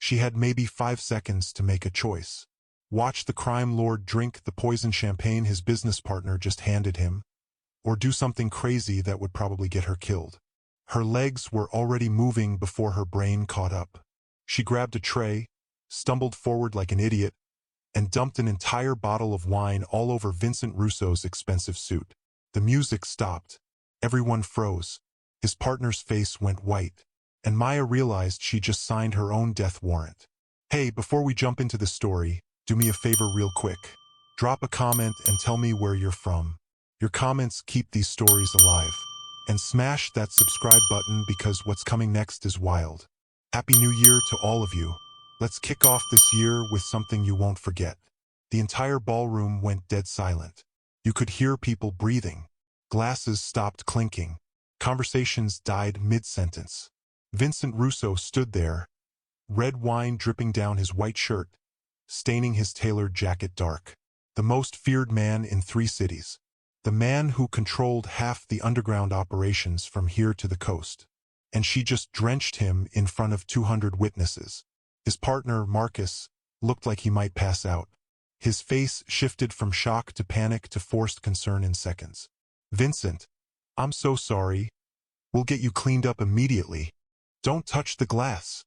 She had maybe 5 seconds to make a choice. Watch the crime lord drink the poison champagne his business partner just handed him, or do something crazy that would probably get her killed. Her legs were already moving before her brain caught up. She grabbed a tray, stumbled forward like an idiot, and dumped an entire bottle of wine all over Vincent Russo's expensive suit. The music stopped. Everyone froze. His partner's face went white, and Maya realized she just signed her own death warrant. Hey, before we jump into the story, do me a favor real quick. Drop a comment and tell me where you're from. Your comments keep these stories alive. And smash that subscribe button because what's coming next is wild. Happy New Year to all of you. Let's kick off this year with something you won't forget. The entire ballroom went dead silent. You could hear people breathing. Glasses stopped clinking. Conversations died mid-sentence. Vincent Russo stood there, red wine dripping down his white shirt, staining his tailored jacket dark. The most feared man in 3 cities. The man who controlled half the underground operations from here to the coast. And she just drenched him in front of 200 witnesses. His partner, Marcus, looked like he might pass out. His face shifted from shock to panic to forced concern in seconds. Vincent, I'm so sorry. We'll get you cleaned up immediately. Don't touch the glass,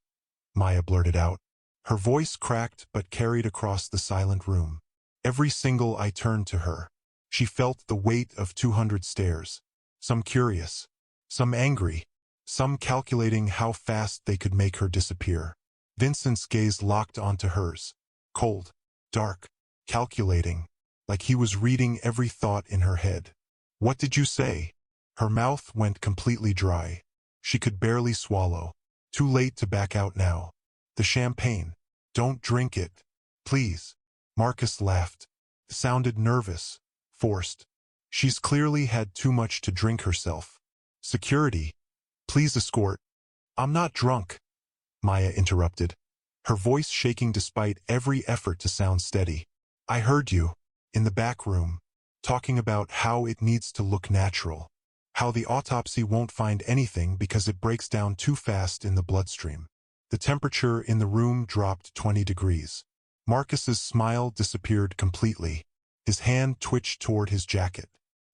Maya blurted out. Her voice cracked but carried across the silent room. Every single eye turned to her. She felt the weight of 200 stares, some curious, some angry, some calculating how fast they could make her disappear. Vincent's gaze locked onto hers, cold, dark, calculating, like he was reading every thought in her head. What did you say? Her mouth went completely dry. She could barely swallow. Too late to back out now. The champagne. Don't drink it. Please. Marcus laughed. Sounded nervous. Forced. She's clearly had too much to drink herself. Security. Please escort. I'm not drunk, Maya interrupted, her voice shaking despite every effort to sound steady. I heard you, in the back room, talking about how it needs to look natural, how the autopsy won't find anything because it breaks down too fast in the bloodstream. The temperature in the room dropped 20 degrees. Marcus's smile disappeared completely. His hand twitched toward his jacket.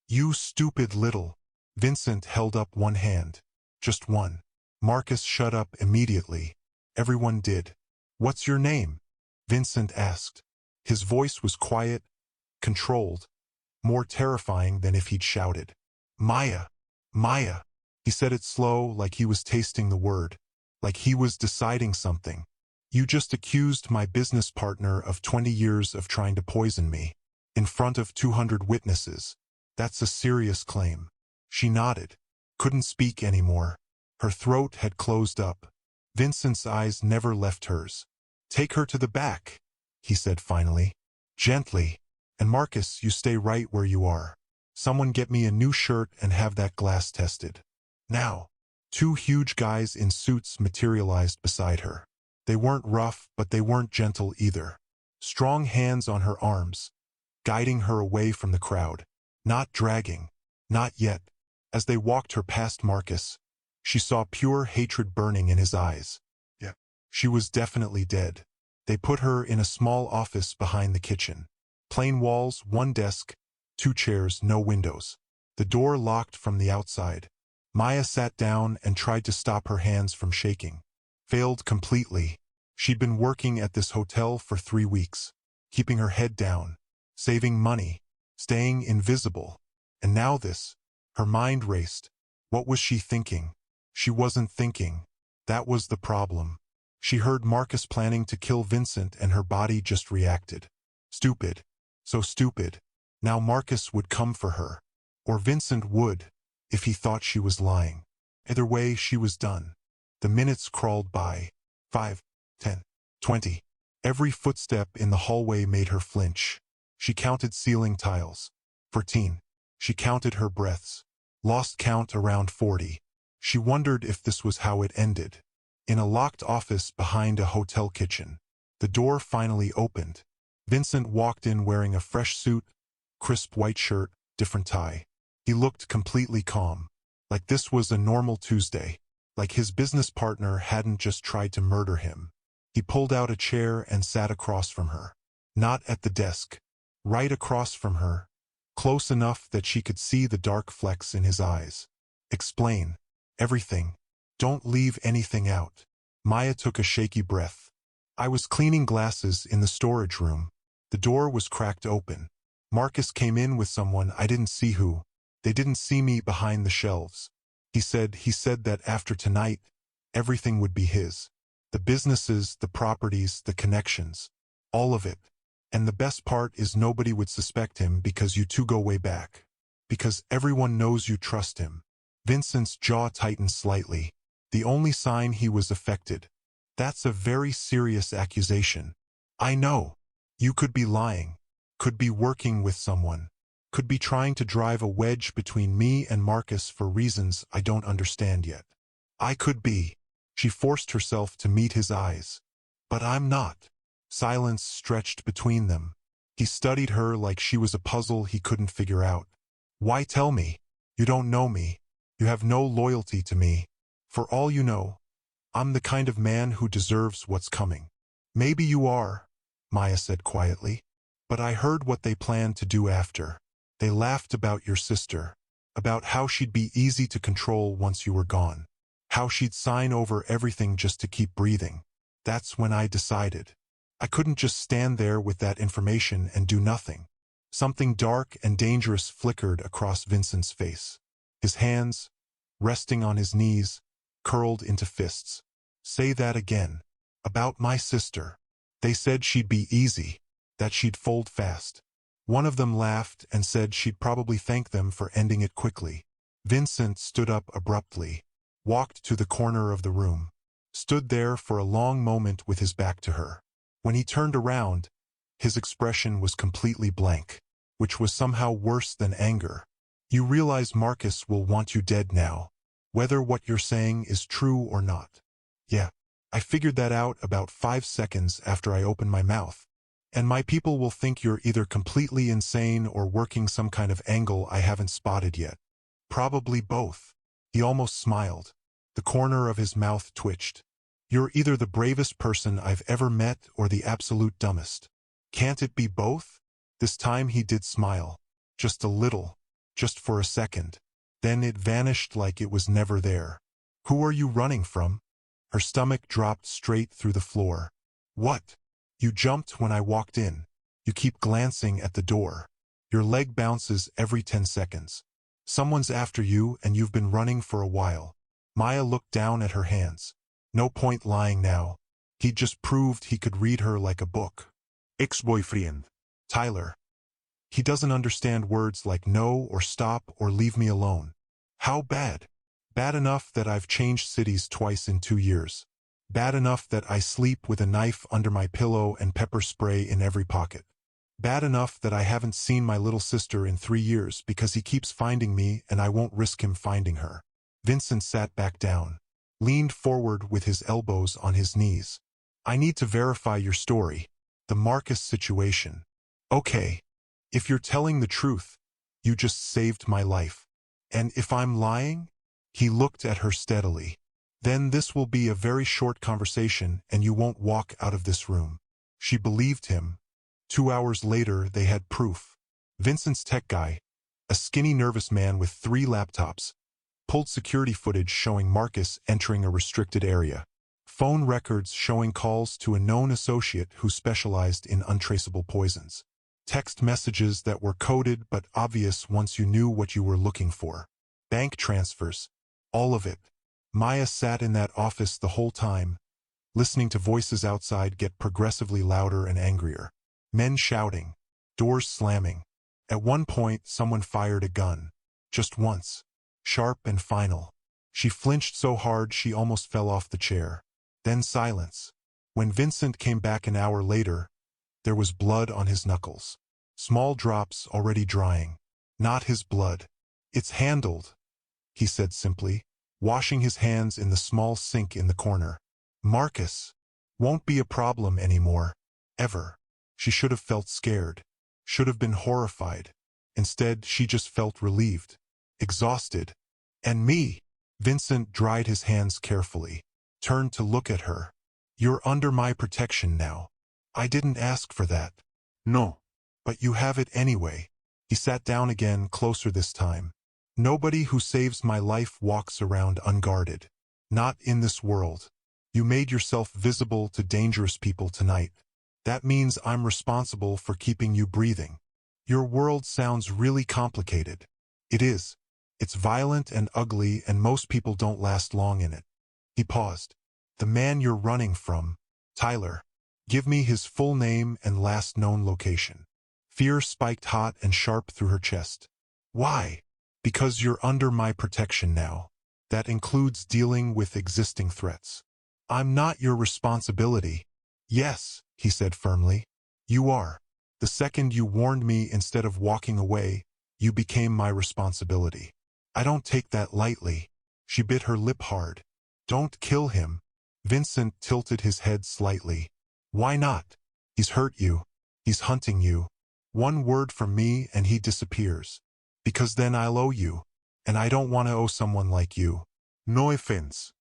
You stupid little. Vincent held up one hand. Just one. Marcus shut up immediately. Everyone did. What's your name? Vincent asked. His voice was quiet, controlled, more terrifying than if he'd shouted. Maya. Maya. He said it slow, like he was tasting the word, like he was deciding something. You just accused my business partner of 20 years of trying to poison me. In front of 200 witnesses. That's a serious claim. She nodded. Couldn't speak anymore. Her throat had closed up. Vincent's eyes never left hers. Take her to the back, he said finally. Gently. And Marcus, you stay right where you are. Someone get me a new shirt and have that glass tested. Now. 2 huge guys in suits materialized beside her. They weren't rough, but they weren't gentle either. Strong hands on her arms, guiding her away from the crowd. Not dragging. Not yet. As they walked her past Marcus, she saw pure hatred burning in his eyes. Yeah. She was definitely dead. They put her in a small office behind the kitchen. Plain walls, 1 desk, 2 chairs, no windows. The door locked from the outside. Maya sat down and tried to stop her hands from shaking. Failed completely. She'd been working at this hotel for 3 weeks, keeping her head down, saving money, staying invisible. And now this. Her mind raced. What was she thinking? She wasn't thinking. That was the problem. She heard Marcus planning to kill Vincent and her body just reacted. Stupid. So stupid. Now Marcus would come for her. Or Vincent would, if he thought she was lying. Either way, she was done. The minutes crawled by. 5, 10, 20. Every footstep in the hallway made her flinch. She counted ceiling tiles. 14. She counted her breaths. Lost count around 40. She wondered if this was how it ended. In a locked office behind a hotel kitchen. The door finally opened. Vincent walked in wearing a fresh suit, crisp white shirt, different tie. He looked completely calm. Like this was a normal Tuesday. Like his business partner hadn't just tried to murder him. He pulled out a chair and sat across from her. Not at the desk. Right across from her. Close enough that she could see the dark flecks in his eyes. Explain. Everything. Don't leave anything out. Maya took a shaky breath. I was cleaning glasses in the storage room. The door was cracked open. Marcus came in with someone, I didn't see who. They didn't see me behind the shelves. He said that after tonight, everything would be his. The businesses, the properties, the connections. All of it. And the best part is nobody would suspect him because you two go way back. Because everyone knows you trust him. Vincent's jaw tightened slightly. The only sign he was affected. That's a very serious accusation. I know. You could be lying. Could be working with someone. Could be trying to drive a wedge between me and Marcus for reasons I don't understand yet. I could be. She forced herself to meet his eyes. But I'm not. Silence stretched between them. He studied her like she was a puzzle he couldn't figure out. Why tell me? You don't know me. You have no loyalty to me. For all you know, I'm the kind of man who deserves what's coming. Maybe you are, Maya said quietly. But I heard what they planned to do after. They laughed about your sister. About how she'd be easy to control once you were gone. How she'd sign over everything just to keep breathing. That's when I decided. I couldn't just stand there with that information and do nothing. Something dark and dangerous flickered across Vincent's face. His hands, resting on his knees, curled into fists. Say that again. About my sister. They said she'd be easy, that she'd fold fast. One of them laughed and said she'd probably thank them for ending it quickly. Vincent stood up abruptly, walked to the corner of the room, stood there for a long moment with his back to her. When he turned around, his expression was completely blank, which was somehow worse than anger. You realize Marcus will want you dead now, whether what you're saying is true or not. Yeah, I figured that out about 5 seconds after I opened my mouth. And my people will think you're either completely insane or working some kind of angle I haven't spotted yet. Probably both. He almost smiled. The corner of his mouth twitched. You're either the bravest person I've ever met or the absolute dumbest. Can't it be both? This time he did smile. Just a little. Just for a second. Then it vanished like it was never there. Who are you running from? Her stomach dropped straight through the floor. What? You jumped when I walked in. You keep glancing at the door. Your leg bounces every 10 seconds. Someone's after you and you've been running for a while. Maya looked down at her hands. No point lying now. He just proved he could read her like a book. Ex-boyfriend. Tyler. He doesn't understand words like no or stop or leave me alone. How bad? Bad enough that I've changed cities twice in 2 years. Bad enough that I sleep with a knife under my pillow and pepper spray in every pocket. Bad enough that I haven't seen my little sister in 3 years because he keeps finding me and I won't risk him finding her. Vincent sat back down, leaned forward with his elbows on his knees. I need to verify your story. The Marcus situation. Okay. If you're telling the truth, you just saved my life. And if I'm lying? He looked at her steadily. Then this will be a very short conversation and you won't walk out of this room. She believed him. 2 hours later, they had proof. Vincent's tech guy, a skinny nervous man with 3 laptops, pulled security footage showing Marcus entering a restricted area. Phone records showing calls to a known associate who specialized in untraceable poisons. Text messages that were coded but obvious once you knew what you were looking for. Bank transfers. All of it. Maya sat in that office the whole time, listening to voices outside get progressively louder and angrier. Men shouting. Doors slamming. At one point, someone fired a gun. Just once. Sharp and final. She flinched so hard she almost fell off the chair. Then silence. When Vincent came back an hour later, there was blood on his knuckles. Small drops already drying. Not his blood. It's handled, he said simply, washing his hands in the small sink in the corner. Marcus won't be a problem anymore. Ever. She should have felt scared. Should have been horrified. Instead, she just felt relieved. Exhausted. And me. Vincent dried his hands carefully. Turned to look at her. You're under my protection now. I didn't ask for that. No. But you have it anyway. He sat down again, closer this time. Nobody who saves my life walks around unguarded. Not in this world. You made yourself visible to dangerous people tonight. That means I'm responsible for keeping you breathing. Your world sounds really complicated. It is. It's violent and ugly, and most people don't last long in it. He paused. The man you're running from, Tyler. Give me his full name and last known location. Fear spiked hot and sharp through her chest. Why? Because you're under my protection now. That includes dealing with existing threats. I'm not your responsibility. Yes, he said firmly. You are. The second you warned me instead of walking away, you became my responsibility. I don't take that lightly. She bit her lip hard. Don't kill him. Vincent tilted his head slightly. Why not? He's hurt you. He's hunting you. One word from me and he disappears. Because then I'll owe you. And I don't want to owe someone like you. No offense.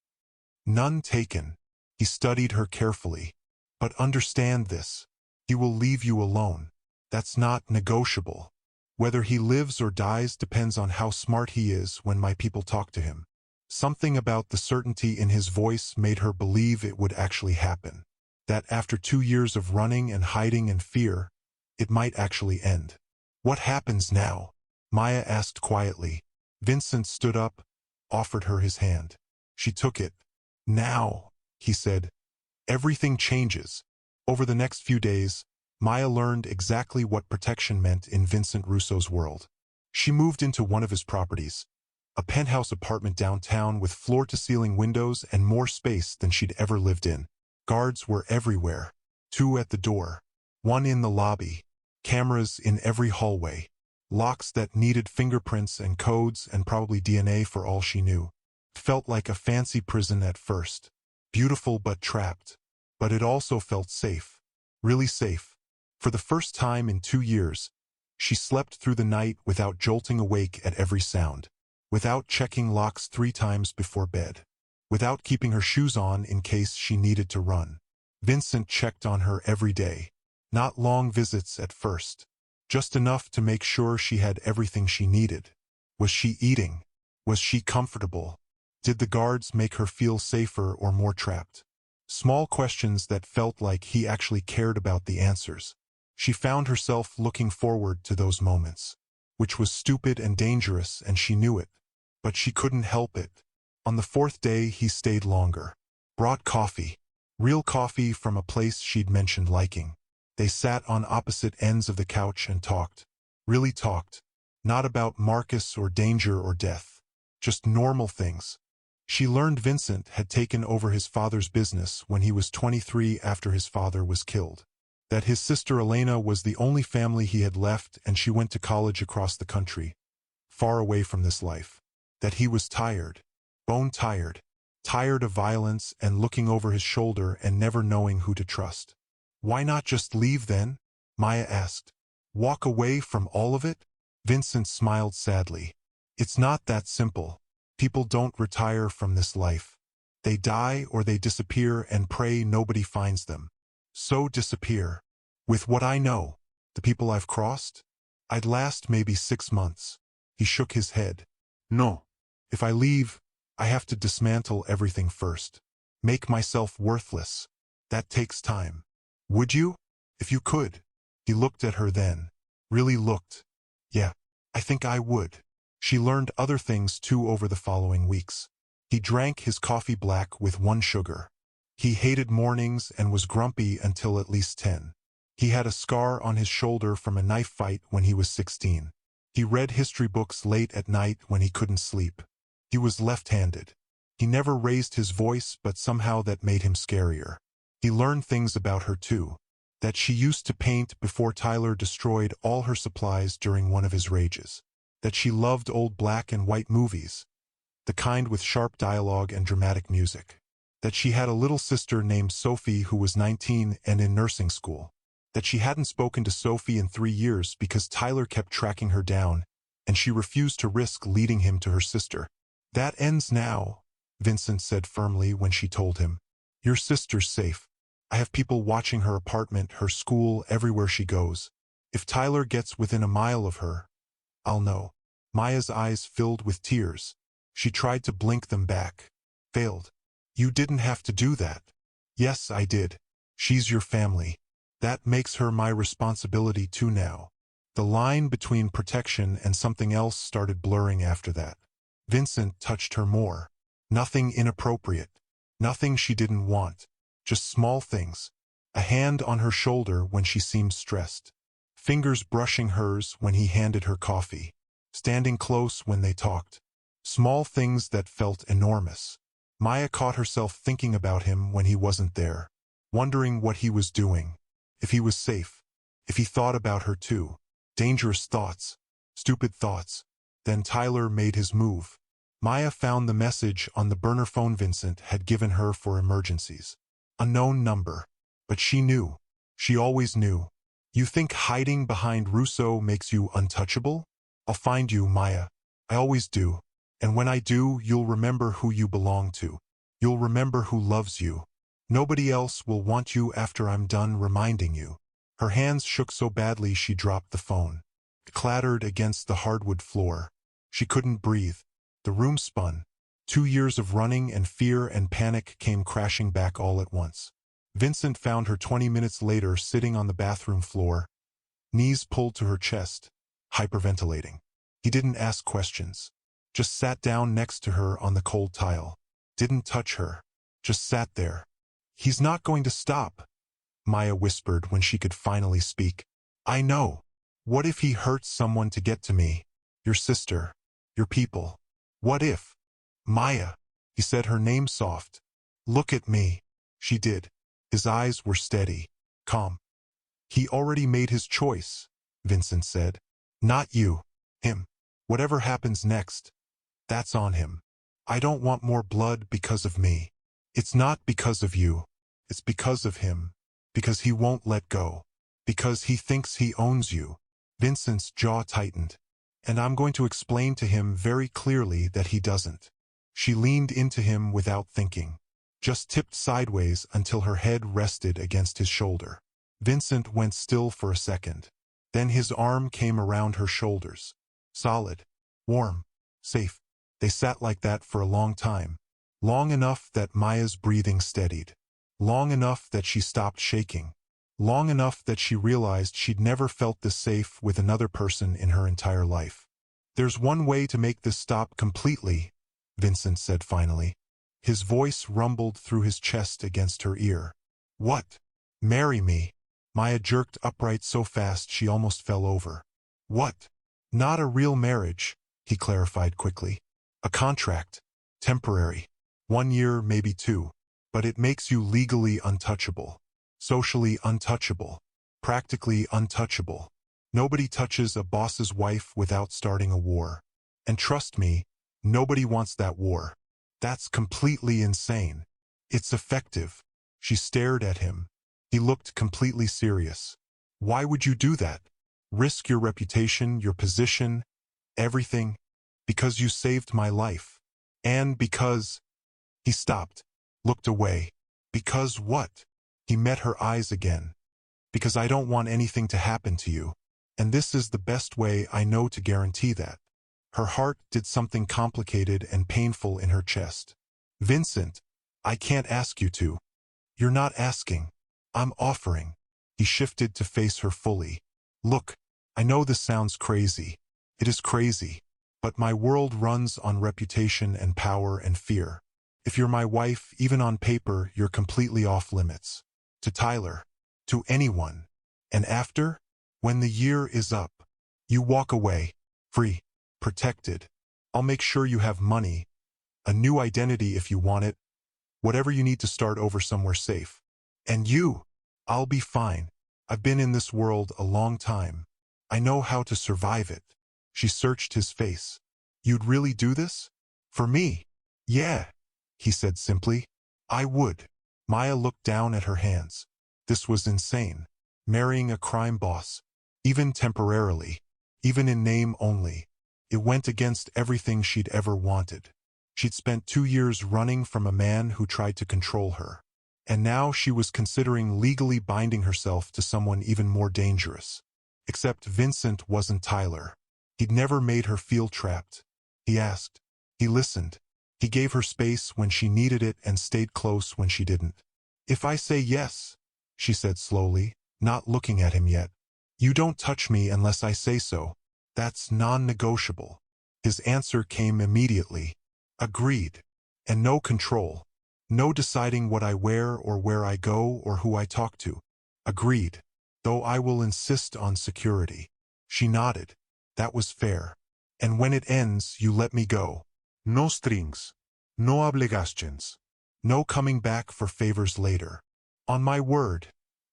None taken. He studied her carefully. But understand this. He will leave you alone. That's not negotiable. Whether he lives or dies depends on how smart he is when my people talk to him. Something about the certainty in his voice made her believe it would actually happen. That after 2 years of running and hiding and fear, it might actually end. What happens now? Maya asked quietly. Vincent stood up, offered her his hand. She took it. Now, he said. Everything changes. Over the next few days, Maya learned exactly what protection meant in Vincent Russo's world. She moved into one of his properties, a penthouse apartment downtown with floor-to-ceiling windows and more space than she'd ever lived in. Guards were everywhere, 2 at the door, 1 in the lobby, cameras in every hallway, locks that needed fingerprints and codes and probably DNA for all she knew. It felt like a fancy prison at first, beautiful but trapped. But it also felt safe, really safe. For the first time in 2 years, she slept through the night without jolting awake at every sound, without checking locks 3 times before bed, without keeping her shoes on in case she needed to run. Vincent checked on her every day. Not long visits at first, just enough to make sure she had everything she needed. Was she eating? Was she comfortable? Did the guards make her feel safer or more trapped? Small questions that felt like he actually cared about the answers. She found herself looking forward to those moments, which was stupid and dangerous, and she knew it. But she couldn't help it. On the 4th day, he stayed longer. Brought coffee. Real coffee from a place she'd mentioned liking. They sat on opposite ends of the couch and talked. Really talked. Not about Marcus or danger or death. Just normal things. She learned Vincent had taken over his father's business when he was 23 after his father was killed. That his sister Elena was the only family he had left, and she went to college across the country, far away from this life. That he was tired, bone tired, tired of violence and looking over his shoulder and never knowing who to trust. Why not just leave then? Maya asked. Walk away from all of it? Vincent smiled sadly. It's not that simple. People don't retire from this life. They die or they disappear and pray nobody finds them. So disappear. With what I know, the people I've crossed, I'd last maybe 6 months. He shook his head. No. If I leave, I have to dismantle everything first. Make myself worthless. That takes time. Would you? If you could. He looked at her then. Really looked. Yeah, I think I would. She learned other things too over the following weeks. He drank his coffee black with 1 sugar. He hated mornings and was grumpy until at least 10. He had a scar on his shoulder from a knife fight when he was 16. He read history books late at night when he couldn't sleep. He was left-handed. He never raised his voice, but somehow that made him scarier. He learned things about her too. That she used to paint before Tyler destroyed all her supplies during one of his rages. That she loved old black and white movies, the kind with sharp dialogue and dramatic music. That she had a little sister named Sophie who was 19 and in nursing school. That she hadn't spoken to Sophie in 3 years because Tyler kept tracking her down, and she refused to risk leading him to her sister. That ends now, Vincent said firmly when she told him. Your sister's safe. I have people watching her apartment, her school, everywhere she goes. If Tyler gets within a mile of her, I'll know. Maya's eyes filled with tears. She tried to blink them back. Failed. You didn't have to do that. Yes, I did. She's your family. That makes her my responsibility too now. The line between protection and something else started blurring after that. Vincent touched her more. Nothing inappropriate. Nothing she didn't want. Just small things. A hand on her shoulder when she seemed stressed. Fingers brushing hers when he handed her coffee. Standing close when they talked. Small things that felt enormous. Maya caught herself thinking about him when he wasn't there. Wondering what he was doing. If he was safe. If he thought about her too. Dangerous thoughts. Stupid thoughts. Then Tyler made his move. Maya found the message on the burner phone Vincent had given her for emergencies. Unknown number. But she knew. She always knew. You think hiding behind Russo makes you untouchable? I'll find you, Maya. I always do. And when I do, you'll remember who you belong to. You'll remember who loves you. Nobody else will want you after I'm done reminding you. Her hands shook so badly she dropped the phone. It clattered against the hardwood floor. She couldn't breathe. The room spun. 2 years of running and fear and panic came crashing back all at once. Vincent found her 20 minutes later sitting on the bathroom floor, knees pulled to her chest, hyperventilating. He didn't ask questions. Just sat down next to her on the cold tile. Didn't touch her. Just sat there. He's not going to stop, Maya whispered when she could finally speak. I know. What if he hurts someone to get to me? Your sister. Your people. What if? Maya. He said her name soft. Look at me. She did. His eyes were steady, calm. He already made his choice, Vincent said. Not you. Him. Whatever happens next, that's on him. I don't want more blood because of me. It's not because of you. It's because of him. Because he won't let go. Because he thinks he owns you. Vincent's jaw tightened. And I'm going to explain to him very clearly that he doesn't. She leaned into him without thinking. Just tipped sideways until her head rested against his shoulder. Vincent went still for a second. Then his arm came around her shoulders. Solid. Warm. Safe. They sat like that for a long time. Long enough that Maya's breathing steadied. Long enough that she stopped shaking. Long enough that she realized she'd never felt this safe with another person in her entire life. There's one way to make this stop completely, Vincent said finally. His voice rumbled through his chest against her ear. What? Marry me. Maya jerked upright so fast she almost fell over. What? Not a real marriage, he clarified quickly. A contract. Temporary. 1 year, maybe 2. But it makes you legally untouchable. Socially untouchable. Practically untouchable. Nobody touches a boss's wife without starting a war. And trust me, nobody wants that war. That's completely insane. It's effective. She stared at him. He looked completely serious. Why would you do that? Risk your reputation, your position, everything? Because you saved my life. And because... He stopped, looked away. Because what? He met her eyes again. Because I don't want anything to happen to you. And this is the best way I know to guarantee that. Her heart did something complicated and painful in her chest. Vincent, I can't ask you to. You're not asking. I'm offering. He shifted to face her fully. Look, I know this sounds crazy. It is crazy. But my world runs on reputation and power and fear. If you're my wife, even on paper, you're completely off limits. To Tyler. To anyone. And after? When the year is up. You walk away. Free. Protected. I'll make sure you have money. A new identity if you want it. Whatever you need to start over somewhere safe. And you. I'll be fine. I've been in this world a long time. I know how to survive it. She searched his face. You'd really do this? For me? Yeah, he said simply. I would. Maya looked down at her hands. This was insane. Marrying a crime boss. Even temporarily. Even in name only. It went against everything she'd ever wanted. She'd spent 2 years running from a man who tried to control her. And now she was considering legally binding herself to someone even more dangerous. Except Vincent wasn't Tyler. He'd never made her feel trapped. He asked. He listened. He gave her space when she needed it and stayed close when she didn't. "If I say yes," she said slowly, not looking at him yet, "you don't touch me unless I say so. That's non-negotiable." His answer came immediately. "Agreed." And no control. No deciding what I wear or where I go or who I talk to. "Agreed. Though I will insist on security." She nodded. "That was fair. And when it ends, you let me go. No strings. No obligations. No coming back for favors later." "On my word,"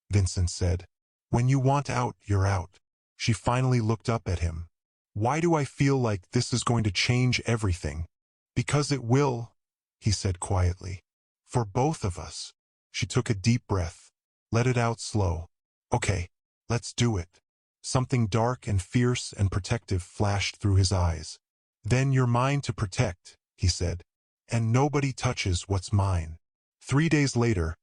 Vincent said. "When you want out, you're out." She finally looked up at him. "Why do I feel like this is going to change everything?" "Because it will," he said quietly. "For both of us." She took a deep breath. Let it out slow. "Okay, let's do it." Something dark and fierce and protective flashed through his eyes. "Then you're mine to protect," he said. "And nobody touches what's mine." 3 days later,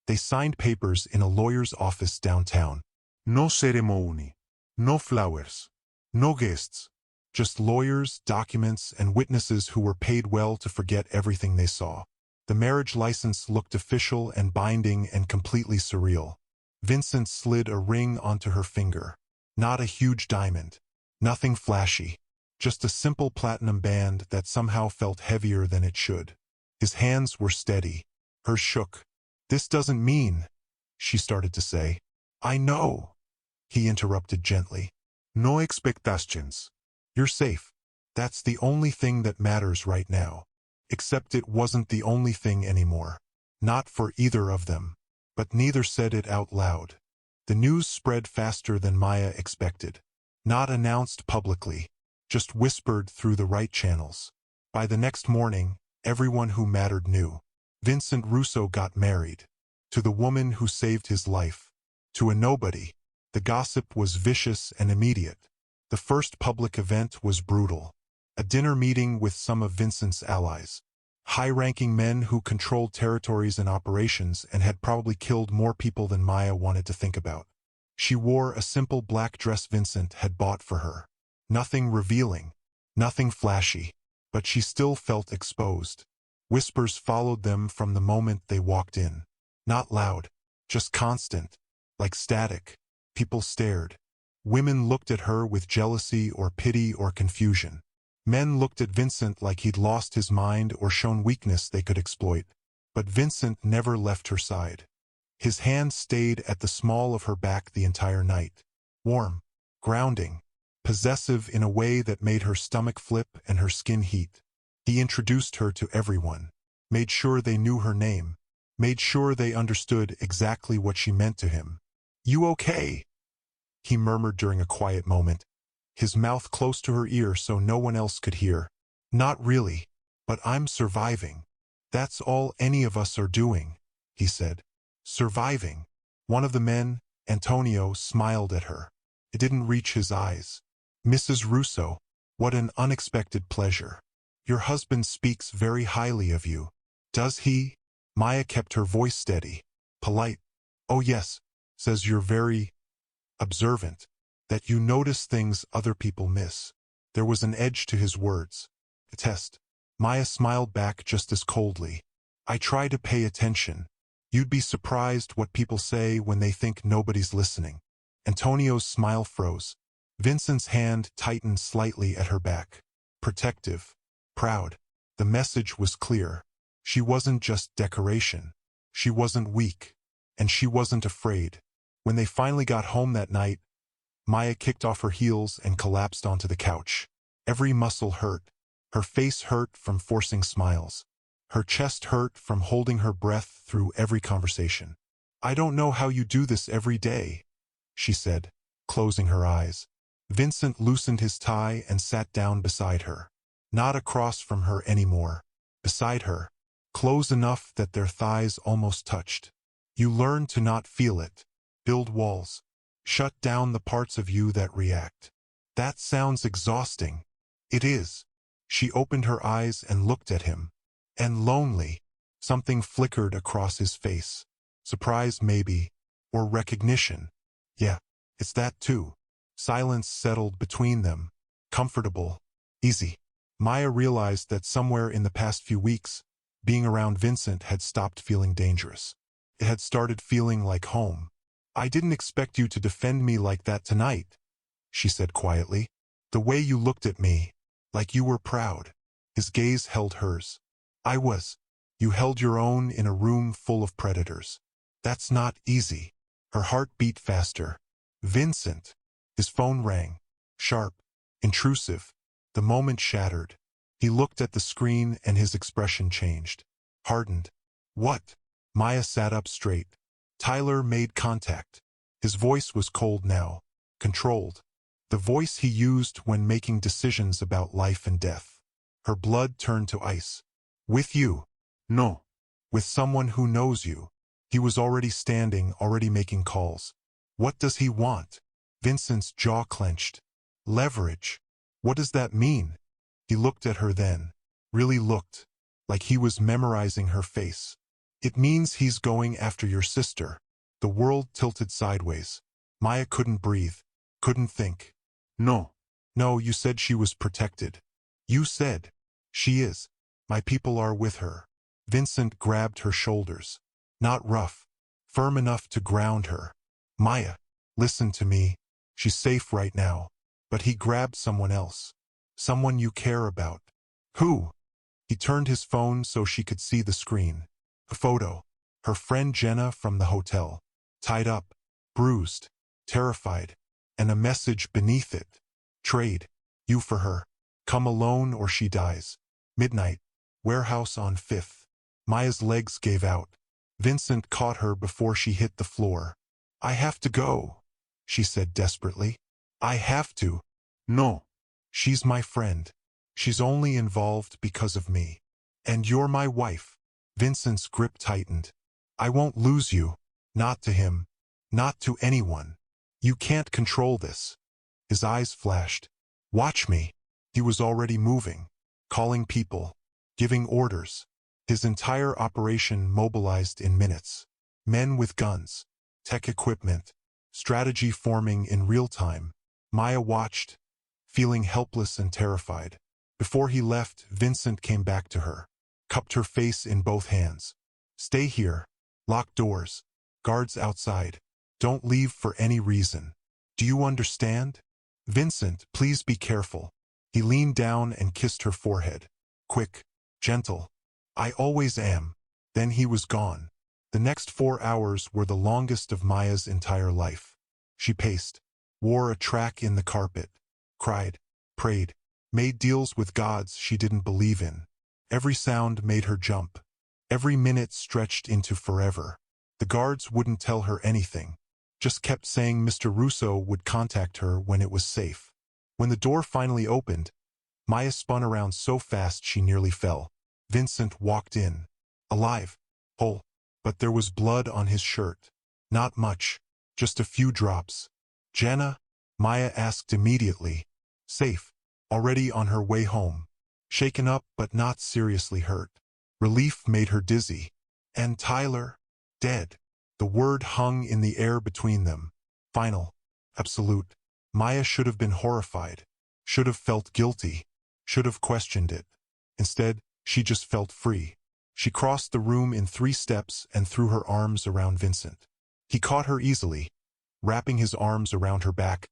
they signed papers in a lawyer's office downtown. No ceremony. No flowers. No guests. Just lawyers, documents, and witnesses who were paid well to forget everything they saw. The marriage license looked official and binding and completely surreal. Vincent slid a ring onto her finger. Not a huge diamond. Nothing flashy. Just a simple platinum band that somehow felt heavier than it should. His hands were steady. Hers shook. "This doesn't mean," she started to say. "I know," he interrupted gently. "No expectations. You're safe. That's the only thing that matters right now." Except it wasn't the only thing anymore. Not for either of them. But neither said it out loud. The news spread faster than Maya expected. Not announced publicly. Just whispered through the right channels. By the next morning, everyone who mattered knew. Vincent Russo got married. To the woman who saved his life. To a nobody. The gossip was vicious and immediate. The first public event was brutal. A dinner meeting with some of Vincent's allies. High-ranking men who controlled territories and operations and had probably killed more people than Maya wanted to think about. She wore a simple black dress Vincent had bought for her. Nothing revealing. Nothing flashy. But she still felt exposed. Whispers followed them from the moment they walked in. Not loud. Just constant. Like static. People stared. Women looked at her with jealousy or pity or confusion. Men looked at Vincent like he'd lost his mind or shown weakness they could exploit. But Vincent never left her side. His hand stayed at the small of her back the entire night. Warm. Grounding. Possessive in a way that made her stomach flip and her skin heat. He introduced her to everyone. Made sure they knew her name. Made sure they understood exactly what she meant to him. "You okay?" he murmured during a quiet moment. His mouth close to her ear so no one else could hear. "Not really. But I'm surviving. That's all any of us are doing," he said. Surviving. One of the men, Antonio, smiled at her. It didn't reach his eyes. "Mrs. Russo, what an unexpected pleasure. Your husband speaks very highly of you." "Does he?" Maya kept her voice steady. Polite. "Oh yes. Says you're very observant. That you notice things other people miss." There was an edge to his words. A test. Maya smiled back just as coldly. "I try to pay attention. You'd be surprised what people say when they think nobody's listening." Antonio's smile froze. Vincent's hand tightened slightly at her back. Protective. Proud. The message was clear. She wasn't just decoration. She wasn't weak. And she wasn't afraid. When they finally got home that night, Maya kicked off her heels and collapsed onto the couch. Every muscle hurt. Her face hurt from forcing smiles. Her chest hurt from holding her breath through every conversation. "I don't know how you do this every day," she said, closing her eyes. Vincent loosened his tie and sat down beside her. Not across from her anymore. Beside her. Close enough that their thighs almost touched. "You learn to not feel it. Build walls. Shut down the parts of you that react." "That sounds exhausting." "It is." She opened her eyes and looked at him. "And lonely." Something flickered across his face. Surprise, maybe. Or recognition. Yeah, it's that too. Silence settled between them. Comfortable. Easy. Maya realized that somewhere in the past few weeks, being around Vincent had stopped feeling dangerous. It had started feeling like home. I didn't expect you to defend me like that tonight, she said quietly. The way you looked at me, like you were proud. His gaze held hers. I was. You held your own in a room full of predators. That's not easy. Her heart beat faster. Vincent. His phone rang. Sharp. Intrusive. The moment shattered. He looked at the screen and his expression changed. Hardened. What? Maya sat up straight. Tyler made contact. His voice was cold now. Controlled. The voice he used when making decisions about life and death. Her blood turned to ice. With you? No. With someone who knows you. He was already standing, already making calls. What does he want? Vincent's jaw clenched. Leverage. What does that mean? He looked at her then. Really looked. Like he was memorizing her face. It means he's going after your sister. The world tilted sideways. Maya couldn't breathe. Couldn't think. No. No, you said she was protected. You said. She is. My people are with her. Vincent grabbed her shoulders. Not rough. Firm enough to ground her. Maya, listen to me. She's safe right now. But he grabbed someone else. Someone you care about. Who? He turned his phone so she could see the screen. A photo. Her friend Jenna from the hotel. Tied up. Bruised. Terrified. And a message beneath it. Trade. You for her. Come alone or she dies. Midnight. Warehouse on 5th. Maya's legs gave out. Vincent caught her before she hit the floor. I have to go, she said desperately. I have to. No. She's my friend. She's only involved because of me. And you're my wife. Vincent's grip tightened. I won't lose you. Not to him. Not to anyone. You can't control this. His eyes flashed. Watch me. He was already moving. Calling people. Giving orders. His entire operation mobilized in minutes. Men with guns. Tech equipment. Strategy forming in real time. Maya watched, feeling helpless and terrified. Before he left, Vincent came back to her. Cupped her face in both hands. Stay here. Lock doors. Guards outside. Don't leave for any reason. Do you understand? Vincent, please be careful. He leaned down and kissed her forehead. Quick. Gentle. I always am. Then he was gone. The next 4 hours were the longest of Maya's entire life. She paced. Wore a track in the carpet. Cried. Prayed. Made deals with gods she didn't believe in. Every sound made her jump. Every minute stretched into forever. The guards wouldn't tell her anything. Just kept saying Mr. Russo would contact her when it was safe. When the door finally opened, Maya spun around so fast she nearly fell. Vincent walked in. Alive. Whole. But there was blood on his shirt. Not much. Just a few drops. Jenna? Maya asked immediately. Safe. Already on her way home. Shaken up but not seriously hurt. Relief made her dizzy. And Tyler? Dead. The word hung in the air between them. Final. Absolute. Maya should have been horrified. Should have felt guilty. Should have questioned it. Instead, she just felt free. She crossed the room in 3 steps and threw her arms around Vincent. He caught her easily, wrapping his arms around her back,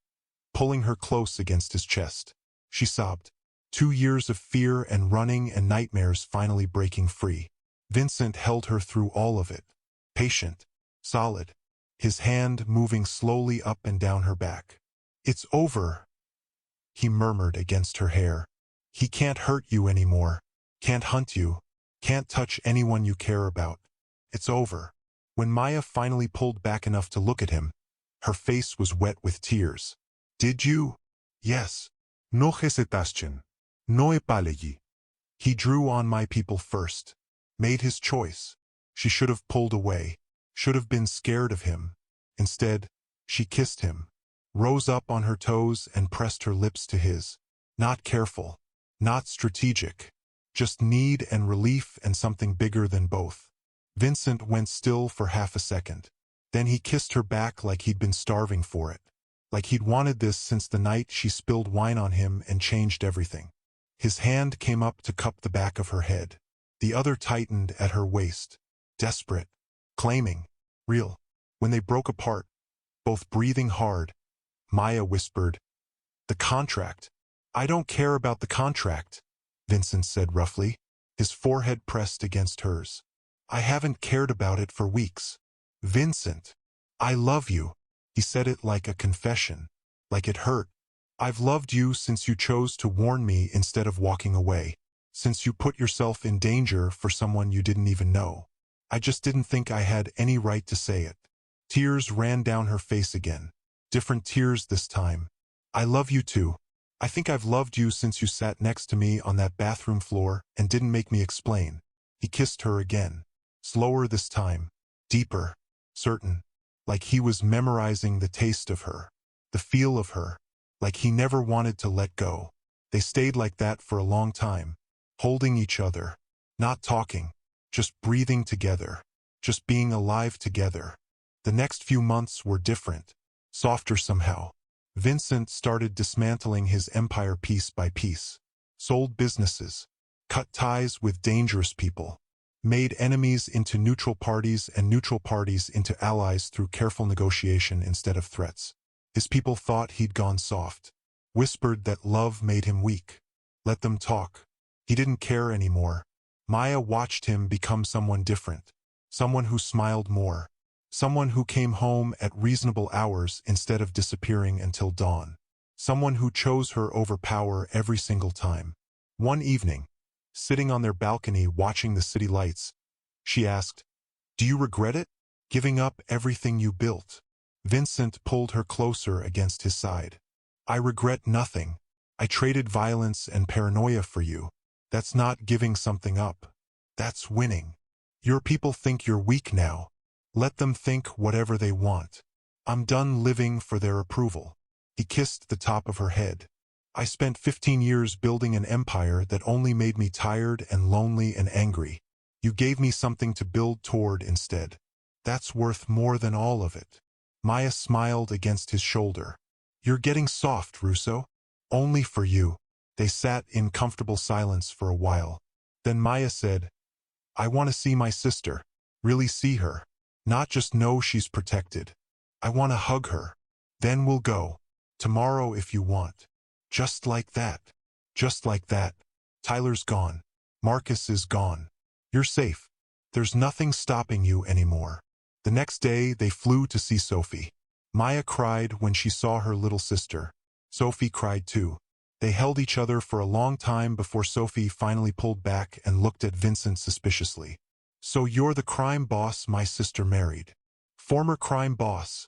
pulling her close against his chest. She sobbed. 2 years of fear and running and nightmares finally breaking free. Vincent held her through all of it. Patient. Solid. His hand moving slowly up and down her back. It's over, he murmured against her hair. He can't hurt you anymore. Can't hunt you. Can't touch anyone you care about. It's over. When Maya finally pulled back enough to look at him, her face was wet with tears. Did you? Yes. No hesitaste. No epalegi. He drew on my people first. Made his choice. She should have pulled away. Should have been scared of him. Instead, she kissed him. Rose up on her toes and pressed her lips to his. Not careful. Not strategic. Just need and relief and something bigger than both. Vincent went still for half a second. Then he kissed her back like he'd been starving for it. Like he'd wanted this since the night she spilled wine on him and changed everything. His hand came up to cup the back of her head. The other tightened at her waist. Desperate. Claiming. Real. When they broke apart, both breathing hard, Maya whispered, "The contract." "I don't care about the contract," Vincent said roughly, his forehead pressed against hers. "I haven't cared about it for weeks." "Vincent, I love you." He said it like a confession, like it hurt. "I've loved you since you chose to warn me instead of walking away, since you put yourself in danger for someone you didn't even know. I just didn't think I had any right to say it." Tears ran down her face again. Different tears this time. "I love you too. I think I've loved you since you sat next to me on that bathroom floor and didn't make me explain." He kissed her again. Slower this time. Deeper. Certain. Like he was memorizing the taste of her. The feel of her. Like he never wanted to let go. They stayed like that for a long time. Holding each other. Not talking. Just breathing together. Just being alive together. The next few months were different. Softer somehow. Vincent started dismantling his empire piece by piece. Sold businesses. Cut ties with dangerous people. Made enemies into neutral parties and neutral parties into allies through careful negotiation instead of threats. His people thought he'd gone soft. Whispered that love made him weak. Let them talk. He didn't care anymore. Maya watched him become someone different. Someone who smiled more. Someone who came home at reasonable hours instead of disappearing until dawn. Someone who chose her over power every single time. One evening, sitting on their balcony watching the city lights, she asked, "Do you regret it? Giving up everything you built?" Vincent pulled her closer against his side. "I regret nothing. I traded violence and paranoia for you. That's not giving something up. That's winning. Your people think you're weak now. Let them think whatever they want. I'm done living for their approval." He kissed the top of her head. "I spent 15 years building an empire that only made me tired and lonely and angry. You gave me something to build toward instead. That's worth more than all of it." Maya smiled against his shoulder. "You're getting soft, Russo. Only for you." They sat in comfortable silence for a while. Then Maya said, "I want to see my sister. Really see her. Not just know she's protected. I want to hug her. Then we'll go. Tomorrow if you want. Just like that. Just like that. Tyler's gone. Marcus is gone. You're safe. There's nothing stopping you anymore." The next day they flew to see Sophie. Maya cried when she saw her little sister. Sophie cried too. They held each other for a long time before Sophie finally pulled back and looked at Vincent suspiciously. "So you're the crime boss my sister married." "Former crime boss,"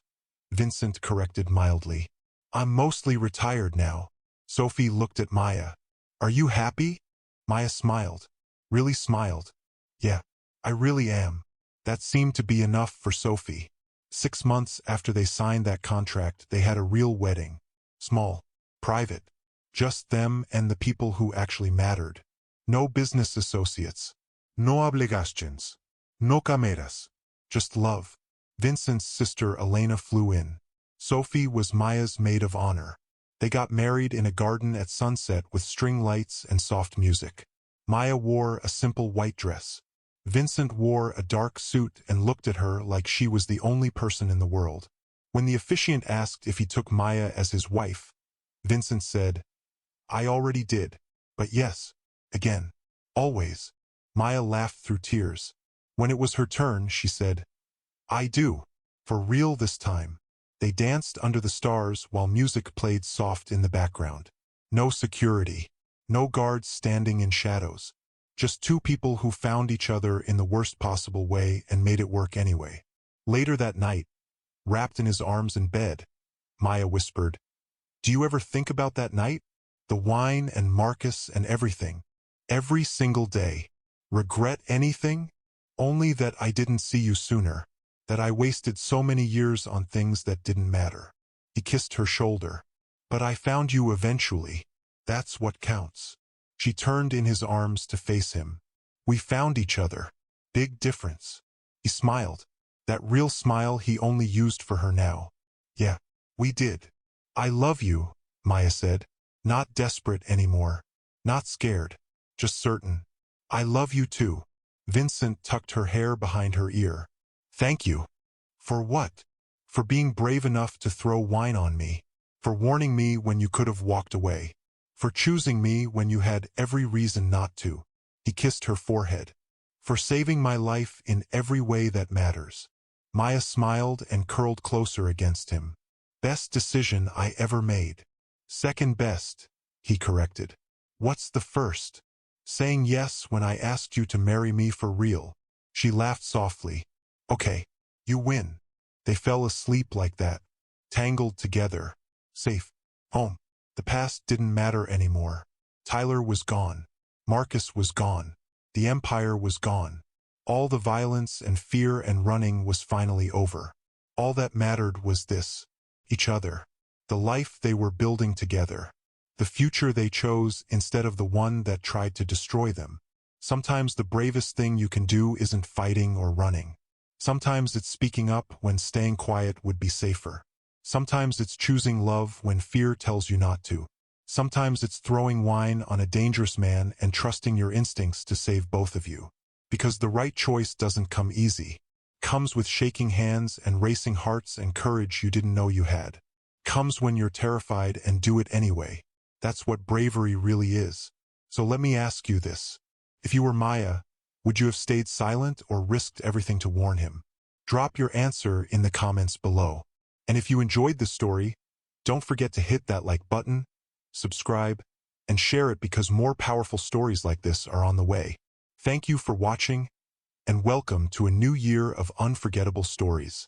Vincent corrected mildly. "I'm mostly retired now." Sophie looked at Maya. "Are you happy?" Maya smiled. Really smiled. "Yeah, I really am." That seemed to be enough for Sophie. 6 months after they signed that contract, they had a real wedding. Small. Private. Just them and the people who actually mattered. No business associates. No obligations. No cameras. Just love. Vincent's sister Elena flew in. Sophie was Maya's maid of honor. They got married in a garden at sunset with string lights and soft music. Maya wore a simple white dress. Vincent wore a dark suit and looked at her like she was the only person in the world. When the officiant asked if he took Maya as his wife, Vincent said, "I already did. But yes. Again. Always." Maya laughed through tears. When it was her turn, she said, "I do. For real this time." They danced under the stars while music played soft in the background. No security. No guards standing in shadows. Just two people who found each other in the worst possible way and made it work anyway. Later that night, wrapped in his arms in bed, Maya whispered, "Do you ever think about that night? The wine and Marcus and everything. Every single day. Regret anything? Only that I didn't see you sooner. That I wasted so many years on things that didn't matter." He kissed her shoulder. "But I found you eventually. That's what counts." She turned in his arms to face him. "We found each other. Big difference. He smiled. That real smile he only used for her now. Yeah, we did. I love you, Maya said. Not desperate anymore. Not scared. Just certain. I love you too. Vincent tucked her hair behind her ear. Thank you. For what? For being brave enough to throw wine on me. For warning me when you could have walked away. For choosing me when you had every reason not to. He kissed her forehead. For saving my life in every way that matters. Maya smiled and curled closer against him. Best decision I ever made. Second best, he corrected. What's the first? Saying yes when I asked you to marry me for real. She laughed softly. Okay, you win. They fell asleep like that. Tangled together. Safe. Home. The past didn't matter anymore. Tyler was gone. Marcus was gone. The empire was gone. All the violence and fear and running was finally over. All that mattered was this. Each other. The life they were building together. The future they chose instead of the one that tried to destroy them. Sometimes the bravest thing you can do isn't fighting or running. Sometimes it's speaking up when staying quiet would be safer. Sometimes it's choosing love when fear tells you not to. Sometimes it's throwing wine on a dangerous man and trusting your instincts to save both of you. Because the right choice doesn't come easy. Comes with shaking hands and racing hearts and courage you didn't know you had. Comes when you're terrified and do it anyway. That's what bravery really is. So let me ask you this. If you were Maya, would you have stayed silent or risked everything to warn him? Drop your answer in the comments below. And if you enjoyed this story, don't forget to hit that like button, subscribe, and share it because more powerful stories like this are on the way. Thank you for watching, and welcome to a new year of unforgettable stories.